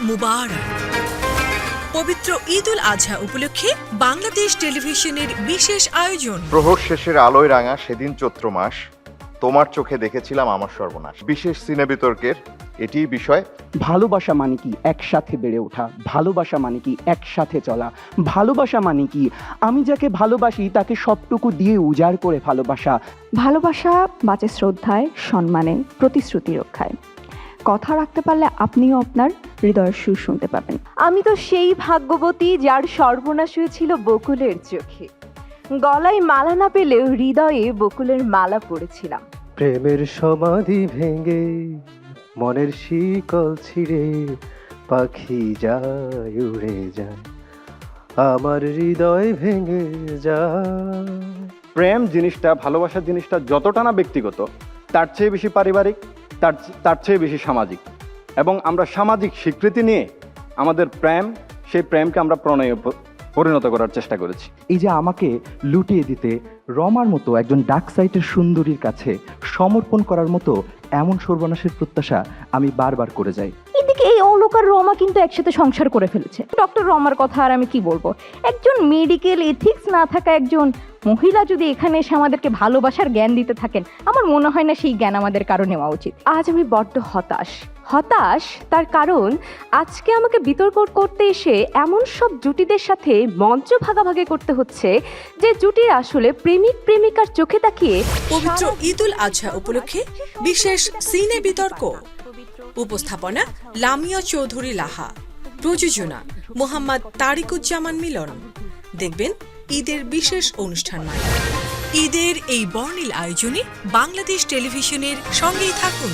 মুবারক। পবিত্র ঈদ উল আজহা উপলক্ষে বাংলাদেশ টেলিভিশনের বিশেষ আয়োজন। প্রহর শেষের আলোয় রাঙা সেদিন চৈত্র মাস, তোমার চোখে দেখেছিলাম আমার সর্বনাশ। বিশেষ সিনে বিতর্কের এটি বিষয়। ভালোবাসা মানে কি একসাথে বেড়ে ওঠা, ভালোবাসা মানে কি একসাথে চলা, ভালোবাসা মানে কি আমি যাকে ভালোবাসি তাকে সবটুকু দিয়ে উজাড় করে ভালোবাসা। ভালোবাসা বাঁচে শ্রদ্ধায়, সম্মানে, প্রতিশ্রুতি রক্ষায়। কথা রাখতে পারলে আপনিও আপনার হৃদয়ের সুর শুনতে পাবেন। আমি তো সেই ভাগ্যবতী যার সর্বনাশ হয়েছিল বকুলের চোখে। গলায় মালা না পেলেও হৃদয়ে বকুলের মালা পড়েছিলাম। প্রেমের সমাধি ভেঙে মনের শিকল ছিঁড়ে পাখি যায় উড়ে যায়, আমার হৃদয় ভেঙে যায়। প্রেম জিনিসটা, ভালোবাসা জিনিসটা যতটা না ব্যক্তিগত, তার চেয়ে বেশি পারিবারিক, তার চেয়ে বেশি সামাজিক। এবং আমরা সামাজিক স্বীকৃতি নিয়ে আমাদের সেই প্রেমকে আমরা প্রণয়ে পরিণত করার চেষ্টা করেছি। এই যে আমাকে লুটিয়ে দিতে রমার মতো একজন ডার্ক সাইটের সুন্দরীর কাছে সমর্পণ করার মতো এমন সর্বনাশের প্রত্যাশা আমি বারবার করে যাই। এদিকে এই অলোক আর রমা কিন্তু একসাথে সংসার করে ফেলেছে। ডক্টর রমার কথা আর আমি কি বলবো, একজন মেডিকেল এথিক্স না থাকা একজন মহিলা যদি এখানে এসে আমাদেরকে ভালোবাসার জ্ঞান দিতে থাকেন, আমার মনে হয় না সেই জ্ঞান আমাদের কারো নেওয়া উচিত। আজ আমি বড্ড হতাশ, তার কারণ আজকে আমাকে বিতর্ক করতে এসে এমন সব জুটিদের সাথে মঞ্চ ভাগাভাগি করতে হচ্ছে যে জুটির আসলে প্রেমিক প্রেমিকার চোখে তাকিয়ে। পবিত্র ঈদ উল আজহা উপলক্ষে বিশেষ সিনে বিতর্ক। উপস্থাপনা লামিয়া চৌধুরী লাহা। প্রযোজনা মোহাম্মদ তারিকুজ্জামান মিলন। দেখবেন ঈদের বিশেষ অনুষ্ঠান মানে। ঈদের এই বর্ণিল আয়োজনে বাংলাদেশ টেলিভিশনের সঙ্গেই থাকুন।